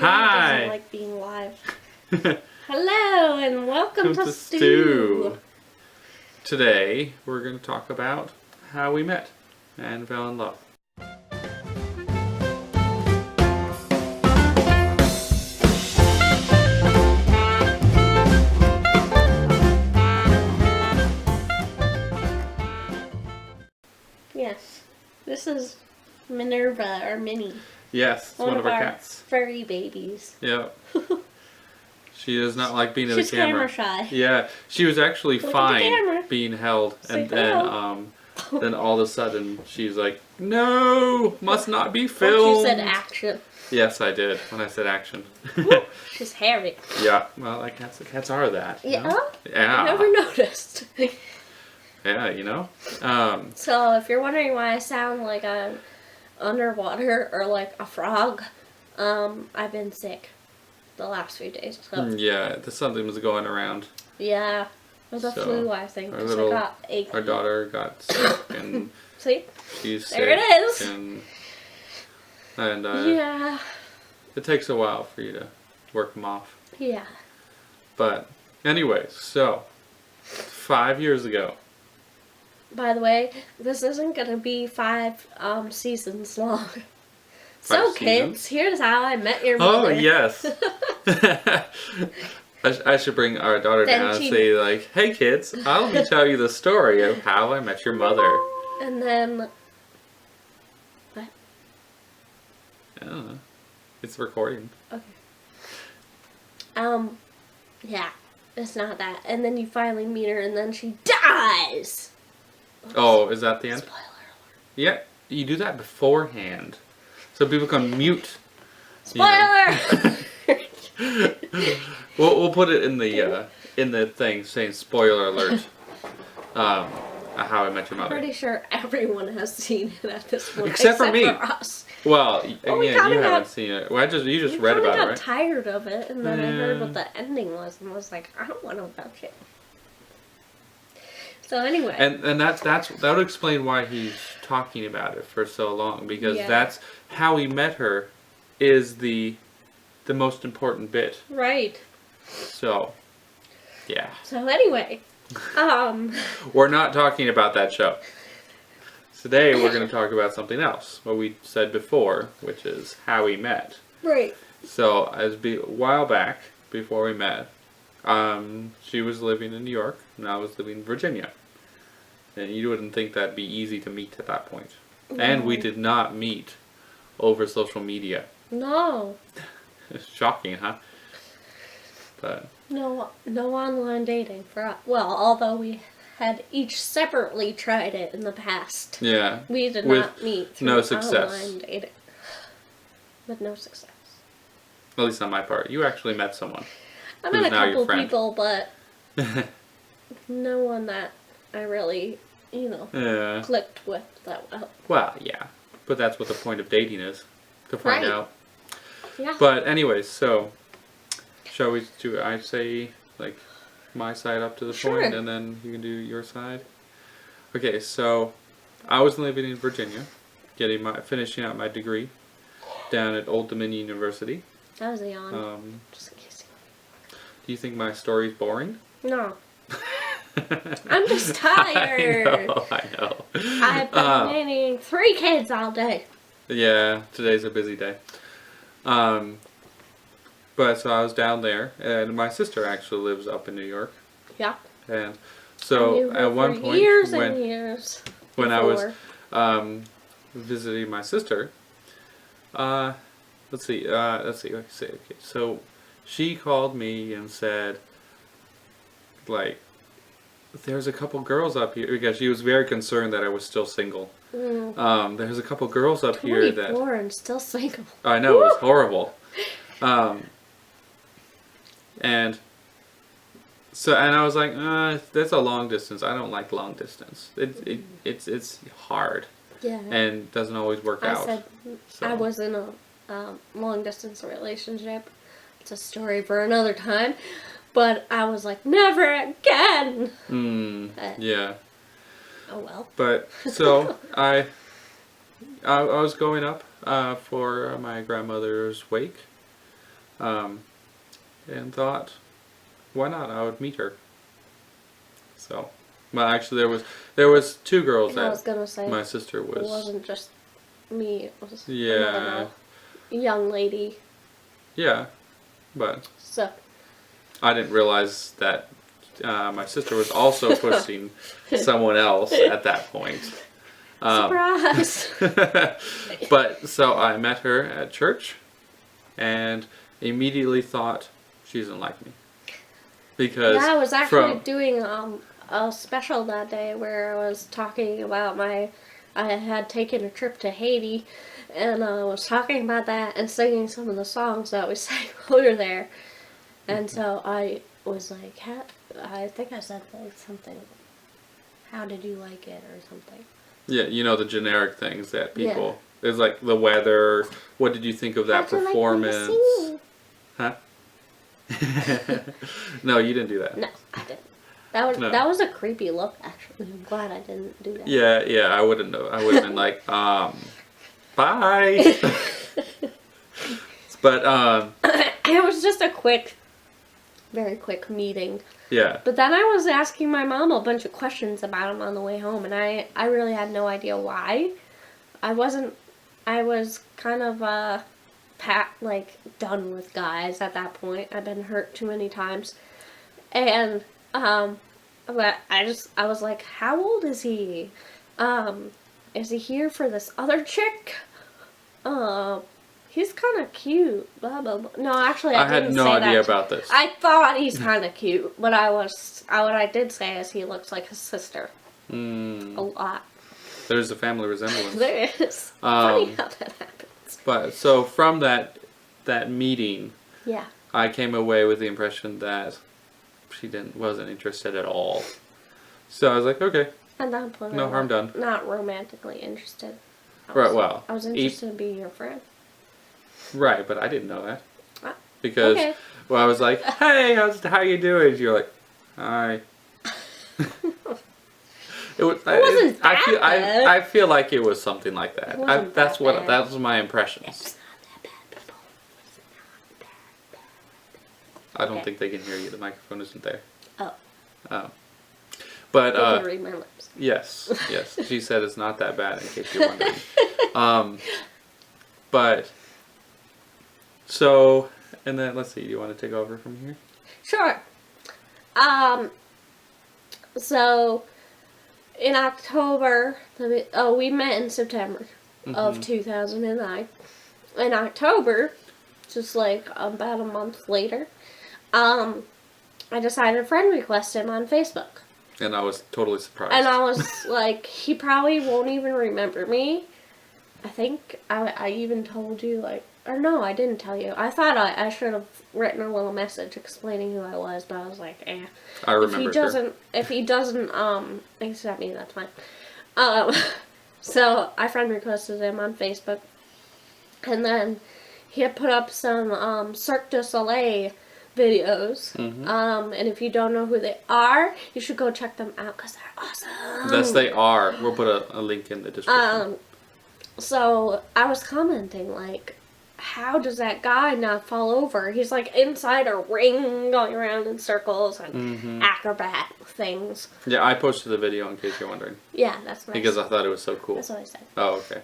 Hi. Doesn't like being live. Hello and welcome to Stew. Today we're going to talk about how we met and fell in love. Yes, this is Minerva or Minnie. Yes, it's one of our cats. Furry babies. Yeah. She does not like being in She's the camera. camera shy. Yeah, she was actually Look at the fine camera. being held, Say and hello. then all of a sudden she's like, "No, must not be Once filmed." you said action. Yes, I did when I said action. She's hairy. Yeah, well, like cats are that. You Yeah? know? Yeah. I never noticed. Yeah, you know. So if you're wondering why I sound like I'm underwater or like a frog, I've been sick the last few days. So. Yeah, something was going around. Yeah, it was a So, flu, I think. Our 'Cause little, I got a our daughter got sick, and See? she's sick. There it is. And Yeah. it takes a while for you to work them off. Yeah. But anyways, so 5 years ago. By the way, this isn't gonna be 5 seasons long. So 5 kids, here's how I met your mother. Oh yes. I should bring our daughter Then down and she- say like, "Hey kids, let me tell you the story of how I met your mother." And then I don't know. It's recording. okay. Yeah, it's not that. And then you finally meet her and then she dies. Oh, is that the end? Spoiler Yeah, you do that beforehand, so people can mute. alert. Spoiler! We'll put it in the thing saying "spoiler alert." How I Met Your Mother. Pretty sure everyone has seen it at this point. Except for me. For us. Well, Well, we yeah, kinda you got- haven't seen it. Well, you just We read kinda about it, got right? tired of it, and then I heard Yeah. what the ending was, and was like, I don't want to watch it. So anyway, And that would explain why he's talking about it for so long, because Yeah. that's how he met her, is the most important bit. right. So, yeah, So anyway, we're not talking about that show. Today we're going to talk about something else, what we said before, which is how we met. right. So, a while back, before we met, she was living in New York, and I was living in Virginia. And you wouldn't think that'd be easy to meet at that point. And we did not meet over social media. No, Shocking, huh? But, no online dating for us. Well, although we had each separately tried it in the past, yeah. we did With not meet through no success. online dating. With no success. At least on my part. You actually met someone. I Who's met a now your couple friend. people, but no one that I really, Yeah. clicked with that well. Well, yeah. But that's what the point of dating is. To find Right. out. Yeah. But anyways, so shall we do? I say like my side up to the Sure. point, and then you can do your side. Okay, so I was living in Virginia, finishing out my degree down at Old Dominion University. That was a yawn. Just in case. Do you think my story's boring? No. I'm just tired. I know. I've been managing 3 kids all day. Yeah, today's a busy day. But so I was down there, and my sister actually lives up in New York. Yeah. And I so knew her at one for point, years and years. when I was before. visiting my sister, let's see. Okay, so she called me and said, like, there's a couple girls up here, because she was very concerned that I was still single. There's a couple girls up here that 24 and still single. I know, it was horrible. And so, and I was like, that's a long distance. I don't like long distance. It's hard Yeah. and doesn't always work I out. said So. I was in a long distance relationship. It's a story for another time. But I was like, never again. Yeah. Oh well. But so I was going up for my grandmother's wake, and thought, why not? I would meet her. So, well, actually, there was two girls I was that gonna say my sister it was. wasn't just me. It was Yeah. another young lady. Yeah, but So I didn't realize that my sister was also pushing someone else at that point. surprise. But so I met her at church and immediately thought she doesn't like me. Because Yeah, I was actually from doing a special that day where I was talking about I had taken a trip to Haiti, and I was talking about that and singing some of the songs that we sang while we were there. And so I was like, I think I said like something, how did you like it or something. yeah, you know the generic things that people it's like the weather, what did you think of that How'd you like me to performance? sing? Huh? No, you didn't do that. No, I didn't. No. That was a creepy look. Actually, I'm glad I didn't do that. Yeah, I wouldn't know. I would have been like, bye. But It was just a very quick meeting. yeah. But then I was asking my mom a bunch of questions about him on the way home, and I really had no idea why. I was kind of done with guys at that point. I'd been hurt too many times, and but I was like, how old is he? Is he here for this other chick? He's kind of cute. Blah blah blah. No, actually, I had didn't no say idea that. about this. I thought he's kind of cute, but what I did say is he looks like his sister a lot. There's a family resemblance. There is. Funny Um, how that happens. But so from that meeting, Yeah. I came away with the impression that she wasn't interested at all. So I was like, okay, At that point, no I'm harm done. not romantically interested. Right, well, I was interested in being your friend. right, but I didn't know that Ah, because okay. well, I was like, hey, how you doing? You're like, hi. It wasn't that bad. I feel like it was something like that. It wasn't That's that what bad. that was my impressions. It's not that bad, people. It's not that bad. I don't Okay. think they can hear you. The microphone isn't there. Oh. Oh. But You can read my lips. yes. She said it's not that bad. In case you're wondering. But so and then let's see. Do you want to take over from here? Sure. So in October, we met in September of 2009. In October, just like about a month later, I decided to friend request him on Facebook. And I was totally surprised. And I was like, he probably won't even remember me. I think I even told you, like, or no, I didn't tell you. I thought I should have written a little message explaining who I was, but I was like, eh. I remember. If he doesn't accept me, that's fine. So I friend requested him on Facebook, and then he had put up some Cirque du Soleil videos. And if you don't know who they are, you should go check them out because they're awesome. Yes, they are. We'll put a link in the description. So I was commenting like, how does that guy not fall over? He's like inside a ring going around in circles and acrobat things. Yeah, I posted the video in case you're wondering. Yeah, that's nice. Because I thought it was so cool. That's what I said. Oh, okay.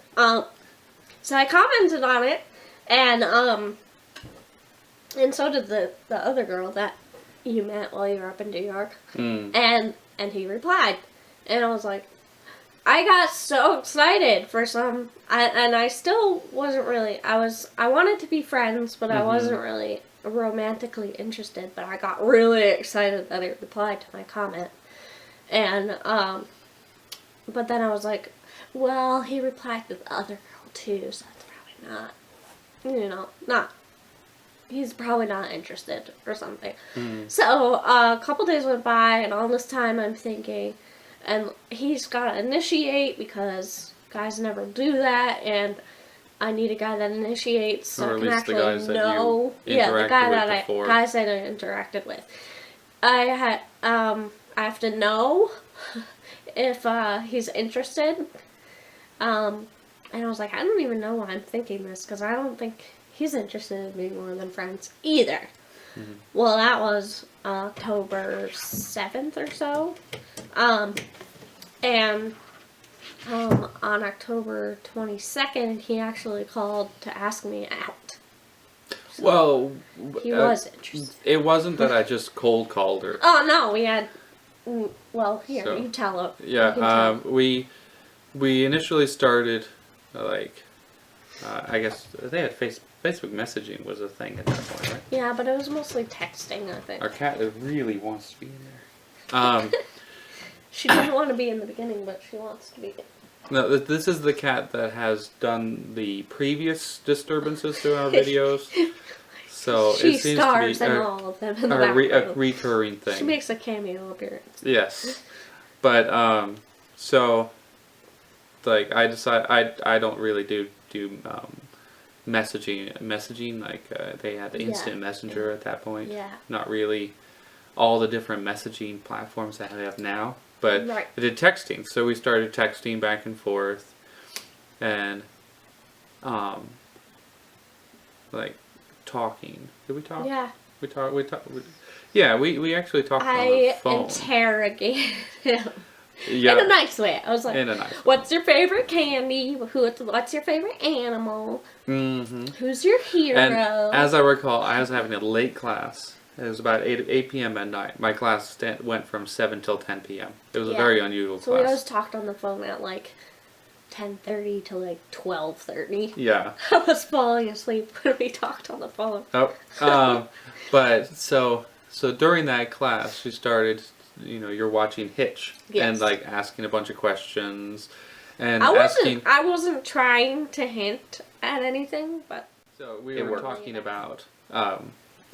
So I commented on it, and so did the other girl that you met while you were up in New York. And he replied, and I was like, I got so excited for I still wasn't really, I wanted to be friends, but I wasn't really romantically interested, but I got really excited that he replied to my comment. And, but then I was like, well, he replied to the other girl too, so that's probably not, he's probably not interested or something. So, a couple days went by, and all this time I'm thinking, and he's got to initiate because guys never do that, and I need a guy that initiates so Or I at can least the actually guys that know. you Yeah, the interacted guy with that before. guys that I interacted with. I have to know if he's interested. And I was like, I don't even know why I'm thinking this because I don't think he's interested in being more than friends either. Mm-hmm. Well, that was October 7th or so. And on October 22nd, he actually called to ask me out. So Well, he was interested. it wasn't that I just cold called her. Oh, no, we had... Well, here, So, you tell him. Yeah, we initially started, like, I guess they had Facebook messaging was a thing at that point, right? Yeah, but it was mostly texting, I think. Our cat really wants to be in there. She didn't want to be in the beginning, but she wants to be. No, this is the cat that has done the previous disturbances to our videos. So She it seems stars to be in all of them in the a background. recurring thing. She makes a cameo appearance. Yes, but so like I decided I don't really do messaging like they had the instant messenger at that point. Yeah. Not really all the different messaging platforms that I have now, but Right. I did texting. So we started texting back and forth, and like talking. Did we talk? Yeah. We talk. Yeah, we actually talked on the I phone. interrogated him. Yeah. In a nice way. I was like, In a nice way. what's your favorite candy? What's your favorite animal? Mm-hmm. Who's your hero? And as I recall, I was having a late class. It was about 8 p.m. at night. My class went from 7 till 10 p.m. It was a Yeah. very unusual So we class. always talked on the phone at like 10:30 to like 12:30. Yeah. I was falling asleep when we talked on the phone. Oh. But so during that class, she started, you're watching Hitch. Yes. And like asking a bunch of questions. And I wasn't trying to hint at anything, but So we were talking about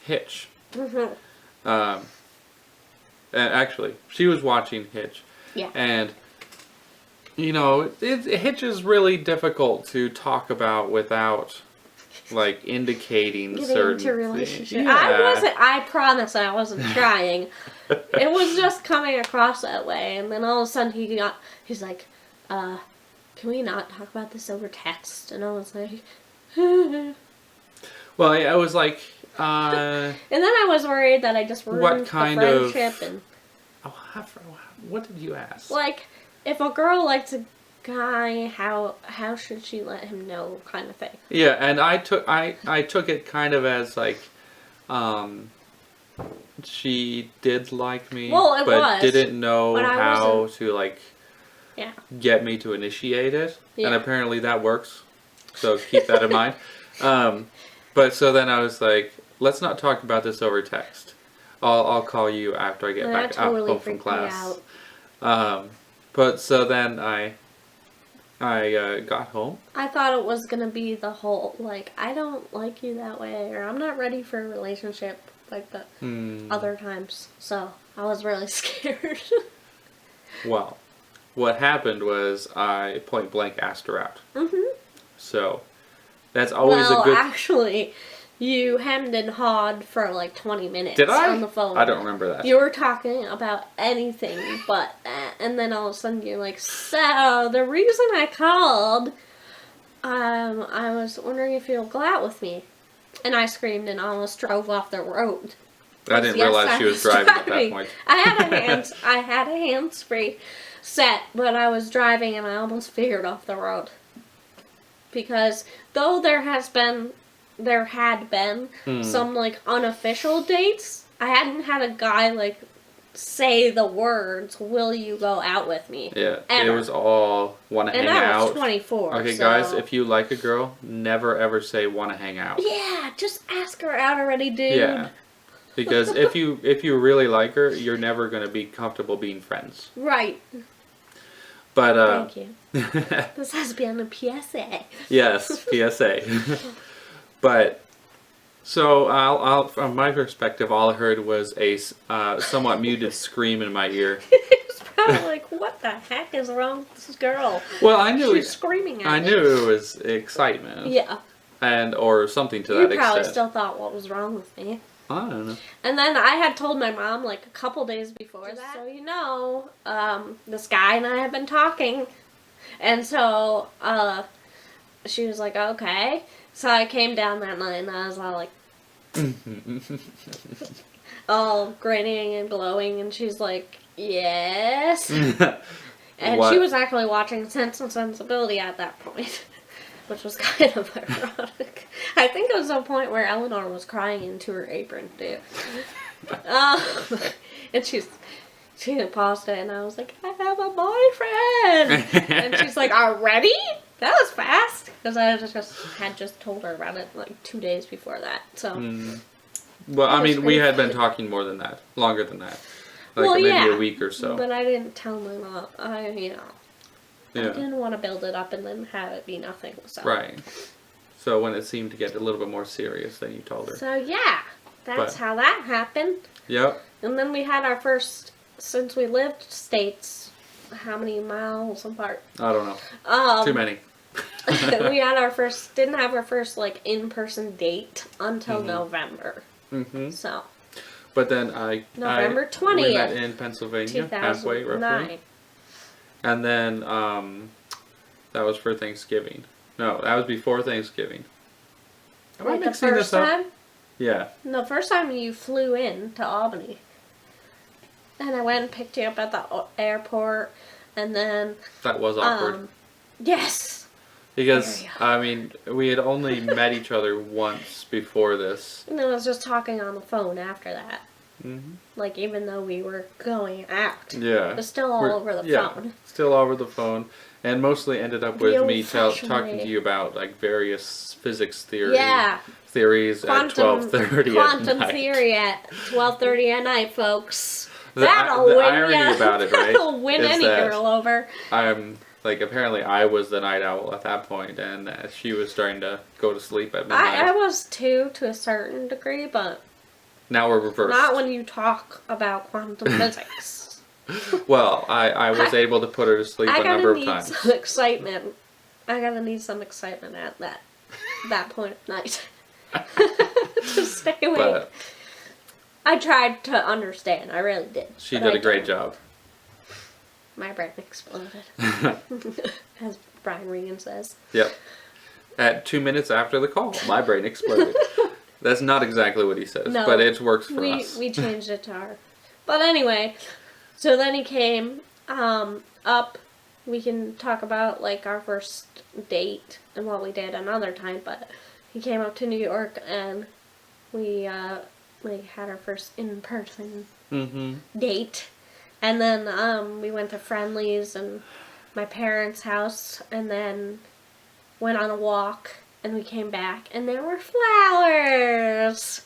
Hitch. Mhm. And actually, she was watching Hitch. Yeah. And, Hitch is really difficult to talk about without, like, indicating Getting certain into things. relationship. Yeah. I promise I wasn't trying. It was just coming across that way, and then all of a sudden he's like, can we not talk about this over text? And I was like, Well, yeah, it was like, and then I was worried that I just ruined the friendship and what did you ask? like, if a girl likes a guy, how should she let him know, kind of thing. Yeah, and I took it kind of as like, she did like me, Well, it but was, didn't know but I how wasn't- to like Yeah. get me to initiate it, Yeah. and apparently that works. So keep that in mind. But so then I was like, let's not talk about this over text. I'll call you after I get And back that totally home from freaked me class. out. But so then I got home. I thought it was gonna be the whole, like, I don't like you that way, or I'm not ready for a relationship like the other times. So I was really scared. Well, what happened was I point blank asked her out. Mm-hmm. So that's always Well, a good. actually, you hemmed and hawed for like 20 minutes Did I? on the phone. I don't remember that. You were talking about anything but that, and then all of a sudden you're like, so, the reason I called, I was wondering if you'll go out with me. And I screamed and almost drove off the road. I didn't realize she was driving at that point. I had a hands-free set, but I was driving and I almost veered off the road. Because though there had been some like unofficial dates, I hadn't had a guy like say the words, "Will you go out with me?" Yeah, Ever. it was all want to hang And I was out. 24. Okay, so... guys, if you like a girl, never ever say want to hang out. Yeah, just ask her out already, dude. Yeah, because if you really like her, you're never gonna be comfortable being friends. Right. But Thank you. This has been a PSA. yes, PSA. But so I'll from my perspective, all I heard was a somewhat muted scream in my ear. It's probably like, what the heck is wrong with this girl? Well, I knew She's screaming at me. I knew it was excitement. Yeah. And or something to You that probably extent. still thought what was wrong with me. I don't know. And then I had told my mom like a couple days before that. So you know, this guy and I have been talking. And so, she was like, okay. So I came down that night and I was all like, all grinning and glowing, and she's like, yes. And What? she was actually watching Sense and Sensibility at that point, which was kind of ironic. I think it was the point where Eleanor was crying into her apron, too. And she paused it, and I was like, I have a boyfriend! And she's like, already? That was fast! Because I had just told her about it like 2 days before that, so... Well, I mean, we pretty had been funny. talking more than that. Longer than that. Like Well, maybe yeah, a week or so. But I didn't tell my mom. I Yeah. didn't want to build it up and then have it be nothing. So. Right. So when it seemed to get a little bit more serious, then you told her. So yeah, that's But- how that happened. Yep. And then we had our first, since we lived states, how many miles apart? I don't know. Too many. We had didn't have our first like in-person date until November. Mm-hmm. So But then November we met 20th, in Pennsylvania, halfway roughly. 2009. And then that was for Thanksgiving. No, that was before Thanksgiving. Am I Wait, the mixing first this up? time? Yeah. The first time you flew in to Albany. And I went and picked you up at the airport, and then, That was awkward. yes! Because, Very I mean, we had only met each other once before this. And then I was just talking on the phone after that. Mm-hmm. Like, even though we were going out. Yeah. It was still all over the phone. Still over the phone. And mostly ended up The with me old-fashioned talking way. to you about, like, various physics theories. Yeah. Theories at 12:30 at Quantum night. theory at 12:30 at night, folks. The That'll the win irony ya. about it, right, That'll win is any that girl over. apparently I was the night owl at that point, and she was starting to go to sleep at midnight. I was too, to a certain degree, but Now we're reversed. not when you talk about quantum physics. Well, I was able to put her to sleep I a number gotta of need times. some excitement. I gotta need some excitement at that point of night. To stay awake. But I tried to understand. I really did. she but did I a great didn't. job. My brain exploded. As Brian Regan says. Yep. At 2 minutes after the call, my brain exploded. That's not exactly what he says, No, but it works for us. We changed it to our. But anyway, so then he came up. We can talk about like our first date and what we did another time, but he came up to New York and we had our first in-person Mm-hmm. date. And then we went to Friendly's and my parents' house and then went on a walk and we came back and there were flowers.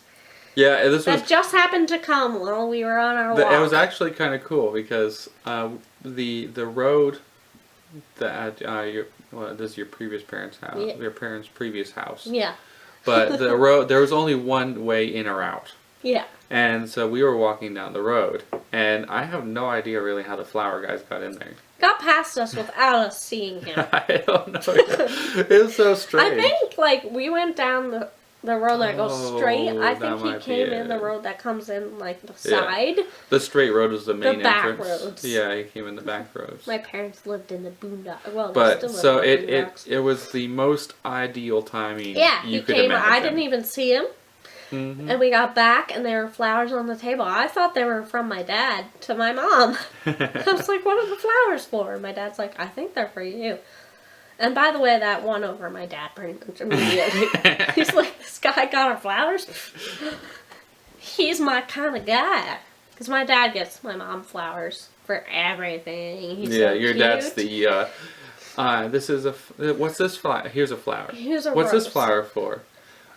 Yeah, this was That just happened to come while we were on our walk. It was actually kind of cool because the road that this is your previous parents' house, Yeah. your parents' previous house. Yeah. But the road, there was only one way in or out, Yeah. and so we were walking down the road, and I have no idea really how the flower guys got in there. Got past us without us seeing him. I don't know. It was so strange. I think like we went down the road that goes Oh, straight. I that think he might be came in the it. road that comes in like the Yeah. side. The straight road was the main back entrance. roads. Yeah, he came in the back roads. My parents lived in the boondocks. Well, they But still live so in the it boondocks. was the most ideal timing Yeah, you he could came. imagine. I didn't even see him. Mhm. And we got back, and there were flowers on the table. I thought they were from my dad to my mom. I was like, what are the flowers for? And my dad's like, I think they're for you. And by the way, that won over my dad pretty much immediately. He's like, this guy got her flowers? He's my kind of guy. Because my dad gets my mom flowers for everything. He's Yeah, so your cute. dad's the, this is what's this flower? Here's a flower. Here's a What's this rose. flower for?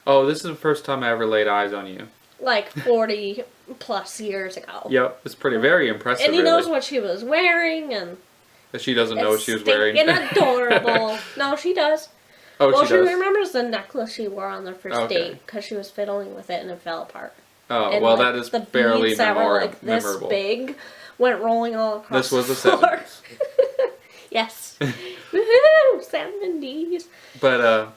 Oh, this is the first time I ever laid eyes on you. Like 40 plus years ago. Yep, it's very impressive, And he really. knows what she was wearing, and But she doesn't know what it's she was wearing. stinking adorable. No, she does. Oh, Well, she she does? remembers the necklace she wore on their first Okay. date because she was fiddling with it and it fell apart. Oh, And, well, like, that is the fairly beads that were like this memorable. big went rolling all across This was the floor. 70s. Yes. Woohoo! 70s. But,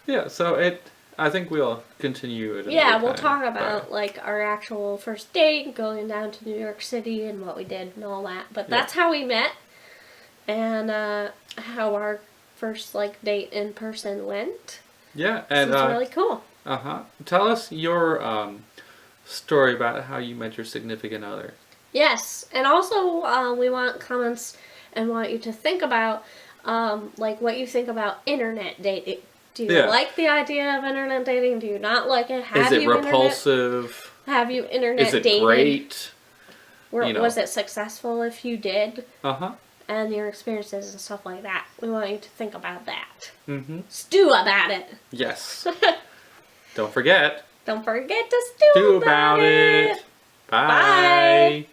yeah, so I think we'll continue it. Yeah, another we'll time, talk about like our actual first date, going down to New York City and what we did and all that. But that's how we met and how our first like date in person went. Yeah, This and is really cool. tell us your story about how you met your significant other. Yes, and also we want comments and want you to think about like what you think about internet dating. Do you Yeah. like the idea of internet dating? Do you not like it? Is it repulsive? Have you internet Is it dated? great? Was it successful if you did? Uh-huh. And your experiences and stuff like that. We want you to think about that. Mm-hmm. Stew about it. Yes. Don't forget. Don't forget to stew Do about it. Bye. Bye.